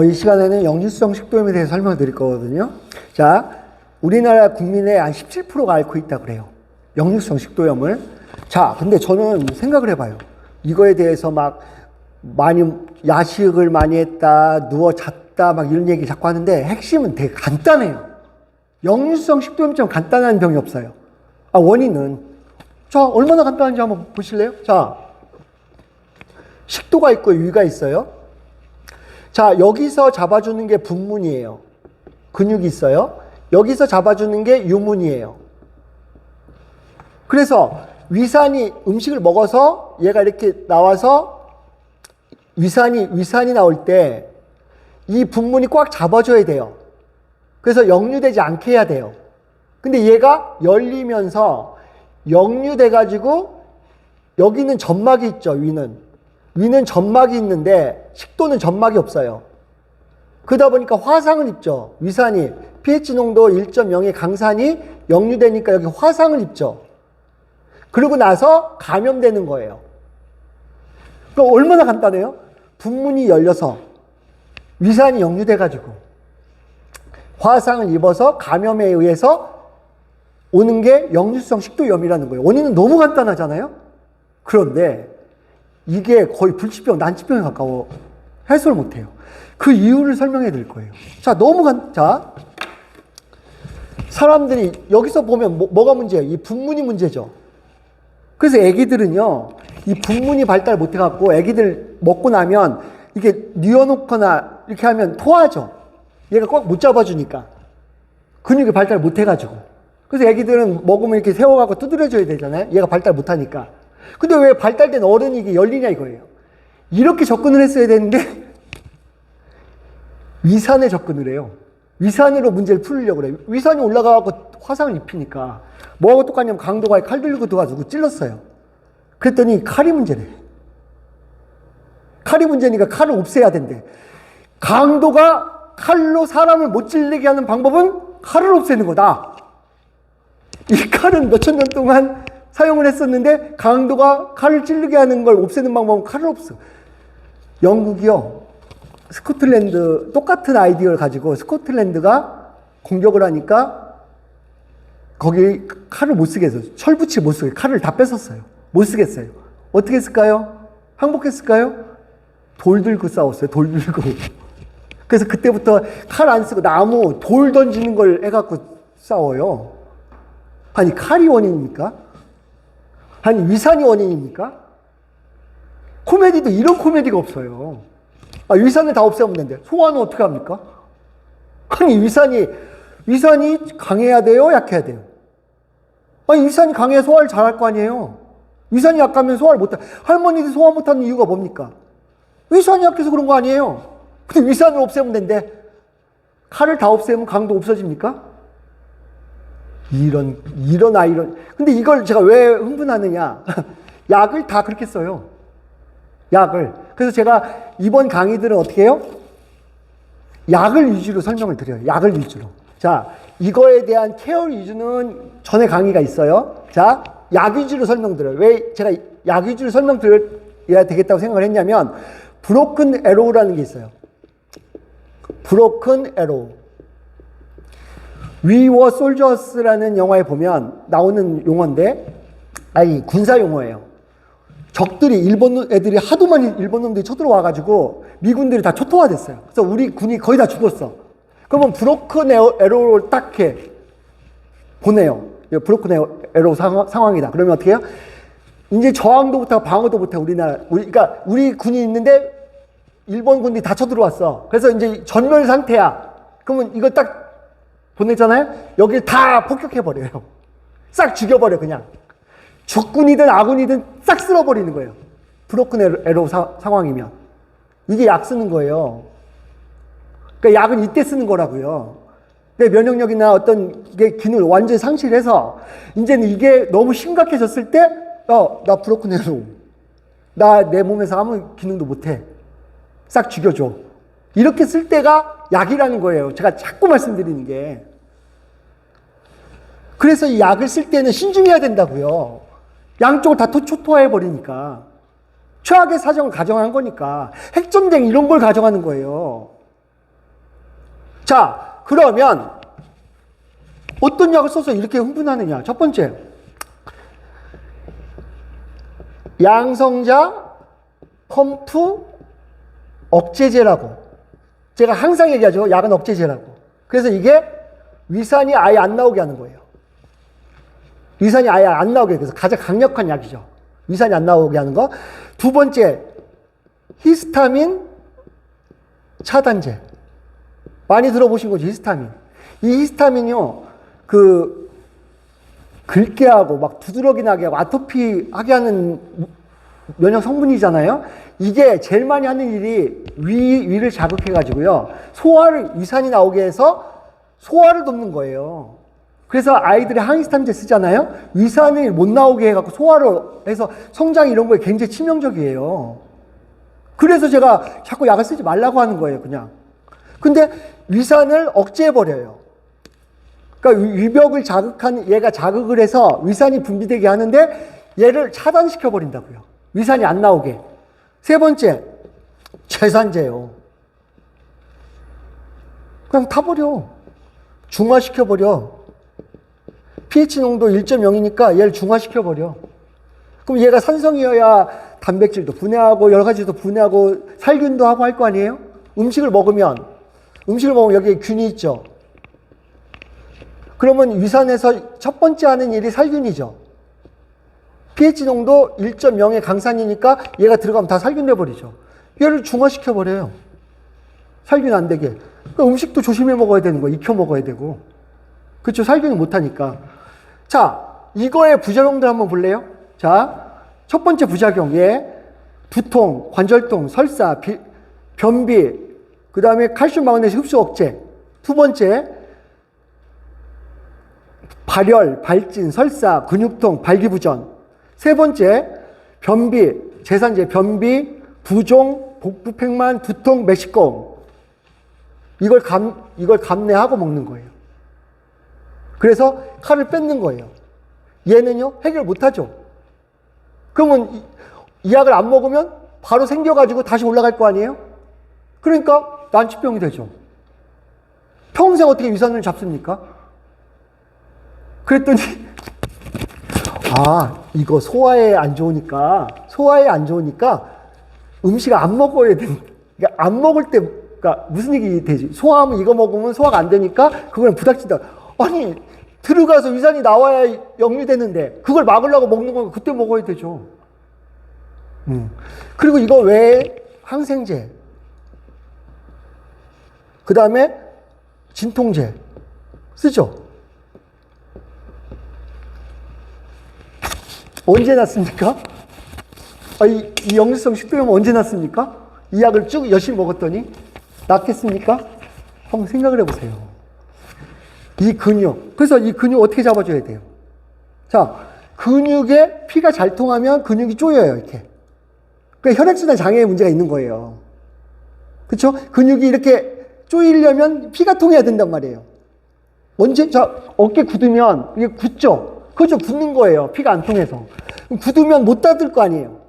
이 시간에는 역류성 식도염에 대해서 설명을 드릴 거거든요. 자, 우리나라 국민의 한 17%가 앓고 있다고 그래요. 역류성 식도염을. 자, 근데 저는 생각을 해봐요. 이거에 대해서 막 많이 야식을 많이 했다, 누워 잤다, 막 이런 얘기 자꾸 하는데 핵심은 되게 간단해요. 역류성 식도염처럼 간단한 병이 없어요. 원인은. 자, 얼마나 간단한지 한번 보실래요? 자, 식도가 있고 위가 있어요. 자, 여기서 잡아주는 게 분문이에요. 근육이 있어요. 여기서 잡아주는 게 유문이에요. 그래서 위산이 음식을 먹어서 얘가 이렇게 나와서 위산이 나올 때 이 분문이 꽉 잡아줘야 돼요. 그래서 역류되지 않게 해야 돼요. 근데 얘가 열리면서 역류돼가지고 여기는 점막이 있죠, 위는 점막이 있는데 식도는 점막이 없어요. 그러다 보니까 화상을 입죠. 위산이 pH 농도 1.0의 강산이 역류되니까 여기 화상을 입죠. 그러고 나서 감염되는 거예요. 그럼 얼마나 간단해요? 분문이 열려서 위산이 역류돼가지고 화상을 입어서 감염에 의해서 오는 게 역류성 식도염이라는 거예요. 원인은 너무 간단하잖아요? 그런데 이게 거의 불치병, 난치병에 가까워. 해소를 못해요. 그 이유를 설명해 드릴 거예요. 자, 자, 사람들이 여기서 보면 뭐가 문제예요? 이 분문이 문제죠. 그래서 애기들은요, 이 분문이 발달 못 해갖고 애기들 먹고 나면 이렇게 뉘어놓거나 이렇게 하면 토하죠. 얘가 꽉 못 잡아주니까. 근육이 발달 못 해가지고. 그래서 애기들은 먹으면 이렇게 세워갖고 두드려줘야 되잖아요. 얘가 발달 못 하니까. 근데 왜 발달된 어른이 이게 열리냐 이거예요. 이렇게 접근을 했어야 되는데 위산에 접근을 해요. 위산으로 문제를 풀으려고 그래요. 위산이 올라가갖고 화상을 입히니까 뭐하고 똑같냐면 강도가 칼 들고 들어가지고 찔렀어요. 그랬더니 칼이 문제래. 칼이 문제니까 칼을 없애야 된대. 강도가 칼로 사람을 못 찔리게 하는 방법은 칼을 없애는 거다. 이 칼은 몇천 년 동안 사용을 했었는데 강도가 칼을 찌르게 하는 걸 없애는 방법은 칼을 없어. 영국이요. 스코틀랜드 똑같은 아이디어를 가지고 스코틀랜드가 공격을 하니까 거기 칼을 못 쓰게 해서 철붙이 못 쓰게 칼을 다 뺏었어요. 못 쓰겠어요. 어떻게 했을까요? 항복했을까요? 돌 들고 싸웠어요. 돌 들고. 그래서 그때부터 칼 안 쓰고 나무 돌 던지는 걸 해갖고 싸워요. 아니 칼이 원인입니까? 아니 위산이 원인입니까? 코미디도 이런 코미디가 없어요. 위산을 다 없애면 되는데 소화는 어떻게 합니까? 아니 위산이 강해야 돼요? 약해야 돼요? 아니 위산이 강해야 소화를 잘할 거 아니에요? 위산이 약하면 소화를 못해. 할머니들 소화 못하는 이유가 뭡니까? 위산이 약해서 그런 거 아니에요? 근데 위산을 없애면 되는데 칼을 다 없애면 강도 없어집니까? 이런. 근데 이걸 제가 왜 흥분하느냐. 약을 다 그렇게 써요. 약을. 그래서 제가 이번 강의들은 어떻게 해요? 약을 위주로 설명을 드려요. 약을 위주로. 자, 이거에 대한 케어 위주는 전에 강의가 있어요. 자, 약 위주로 설명드려요. 왜 제가 약 위주로 설명드려야 되겠다고 생각을 했냐면, 브로큰 에로우라는 게 있어요. 브로큰 에로우. We Were Soldiers라는 영화에 보면 나오는 용어인데, 군사 용어예요. 적들이 일본 애들이 하도 많이 일본 놈들이 쳐들어와가지고 미군들이 다 초토화됐어요. 그래서 우리 군이 거의 다 죽었어. 그러면 브로큰 에로우를 딱 이렇게 보내요. 브로큰 에로우 상황이다. 그러면 어떻게 해요? 이제 저항도 못하고 방어도 못해 그러니까 우리 군이 있는데 일본 군이 다 쳐들어왔어. 그래서 이제 전멸 상태야. 그러면 이거 딱 보내잖아요? 여기를 다 폭격해버려요. 싹 죽여버려, 그냥. 적군이든 아군이든 싹 쓸어버리는 거예요. 브로큰 에로우 상황이면. 이게 약 쓰는 거예요. 그러니까 약은 이때 쓰는 거라고요. 내 면역력이나 어떤 게 기능을 완전히 상실해서, 이제는 이게 너무 심각해졌을 때, 나 브로큰 에로우. 내 몸에서 아무 기능도 못해. 싹 죽여줘. 이렇게 쓸 때가 약이라는 거예요. 제가 자꾸 말씀드리는 게. 그래서 이 약을 쓸 때는 신중해야 된다고요. 양쪽을 다 초토화해버리니까. 최악의 사정을 가정한 거니까. 핵전쟁 이런 걸 가정하는 거예요. 자, 그러면 어떤 약을 써서 이렇게 흥분하느냐? 첫 번째, 양성자 펌프 억제제라고. 제가 항상 얘기하죠. 약은 억제제라고. 그래서 이게 위산이 아예 안 나오게 하는 거예요. 위산이 아예 안 나오게. 그래서 가장 강력한 약이죠. 위산이 안 나오게 하는 거. 두 번째, 히스타민 차단제. 많이 들어보신 거죠, 히스타민. 이 히스타민이요, 긁게 하고, 막 두드러기 나게 하고, 아토피 하게 하는 면역 성분이잖아요. 이게 제일 많이 하는 일이 위를 자극해가지고요, 위산이 나오게 해서 소화를 돕는 거예요. 그래서 아이들이 항히스타민제 쓰잖아요. 위산이 못 나오게 해갖고 소화를 해서 성장 이런 거에 굉장히 치명적이에요. 그래서 제가 자꾸 약을 쓰지 말라고 하는 거예요, 그냥. 근데 위산을 억제해버려요. 그러니까 위벽을 얘가 자극을 해서 위산이 분비되게 하는데 얘를 차단시켜버린다고요. 위산이 안 나오게. 세 번째, 제산제요. 그냥 타버려. 중화시켜버려. pH 농도 1.0이니까 얘를 중화시켜버려. 그럼 얘가 산성이어야 단백질도 분해하고 여러 가지도 분해하고 살균도 하고 할 거 아니에요? 음식을 먹으면 여기에 균이 있죠. 그러면 위산에서 첫 번째 하는 일이 살균이죠. pH 농도 1.0의 강산이니까 얘가 들어가면 다 살균돼버리죠. 얘를 중화시켜버려요. 살균 안 되게. 그러니까 음식도 조심해 먹어야 되는 거예요. 익혀 먹어야 되고. 그렇죠. 살균을 못하니까. 자, 이거의 부작용들 한번 볼래요? 자, 첫 번째 부작용, 두통, 관절통, 설사, 변비, 그 다음에 칼슘, 마그네슘 흡수 억제. 두 번째, 발열, 발진, 설사, 근육통, 발기부전. 세 번째, 변비, 제산제, 변비, 부종, 복부팽만, 두통, 메시꺼움. 이걸 감내하고 먹는 거예요. 그래서 칼을 뺏는 거예요. 얘는요, 해결 못하죠. 그러면 이 약을 안 먹으면 바로 생겨가지고 다시 올라갈 거 아니에요? 그러니까 난치병이 되죠. 평생 어떻게 위산을 잡습니까? 그랬더니 이거 소화에 안 좋으니까 음식을 안 먹어야 돼. 그러니까 안 먹을 때, 그러니까 무슨 얘기 되지? 소화하면 이거 먹으면 소화가 안 되니까 그걸 부닥친다. 아니, 들어가서 위산이 나와야 역류되는데 그걸 막으려고 먹는 건 그때 먹어야 되죠. 그리고 이거 외에 항생제, 그 다음에 진통제 쓰죠. 언제 났습니까? 이 역류성 식도염 언제 났습니까? 이 약을 쭉 열심히 먹었더니 낫겠습니까? 한번 생각을 해보세요. 이 근육. 그래서 이 근육 어떻게 잡아줘야 돼요? 자, 근육에 피가 잘 통하면 근육이 쪼여요, 이렇게. 그러니까 혈액순환 장애에 문제가 있는 거예요. 그렇죠? 근육이 이렇게 쪼이려면 피가 통해야 된단 말이에요. 자, 어깨 굳으면 이게 굳죠? 그죠? 굳는 거예요. 피가 안 통해서. 굳으면 못 닫을 거 아니에요.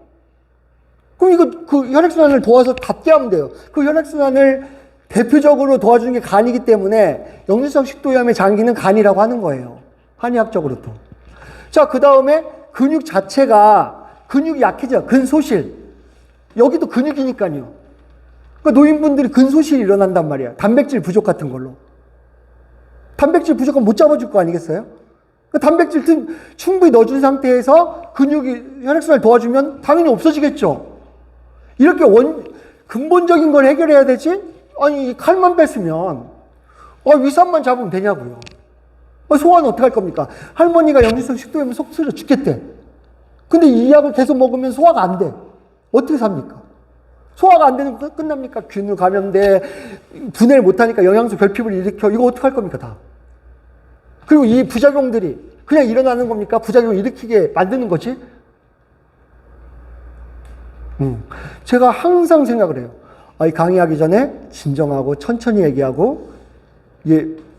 그럼 이거 혈액순환을 도와서 닫게 하면 돼요. 그 혈액순환을 대표적으로 도와주는 게 간이기 때문에 역류성 식도염의 장기는 간이라고 하는 거예요. 한의학적으로도. 자, 그 다음에 근육 자체가 근육이 약해져. 근소실. 여기도 근육이니까요. 그러니까 노인분들이 근소실이 일어난단 말이에요. 단백질 부족 같은 걸로. 단백질 부족하면 못 잡아줄 거 아니겠어요? 그 단백질 충분히 넣어준 상태에서 근육이 혈액순환을 도와주면 당연히 없어지겠죠. 이렇게 근본적인 걸 해결해야 되지? 아니, 칼만 뺐으면 위산만 잡으면 되냐고요. 소화는 어떻게 할 겁니까? 할머니가 역류성 식도염에 속 쓰려 죽겠대. 근데 이 약을 계속 먹으면 소화가 안 돼. 어떻게 삽니까? 소화가 안 되는 거 끝납니까? 균을 감염돼, 분해를 못하니까 영양소 결핍을 일으켜. 이거 어떻게 할 겁니까, 다? 그리고 이 부작용들이 그냥 일어나는 겁니까? 부작용을 일으키게 만드는 거지? 제가 항상 생각을 해요. 강의하기 전에 진정하고 천천히 얘기하고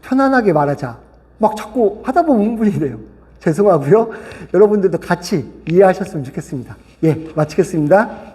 편안하게 말하자. 막 자꾸 하다 보면 흥분이 돼요. 죄송하고요. 여러분들도 같이 이해하셨으면 좋겠습니다. 마치겠습니다.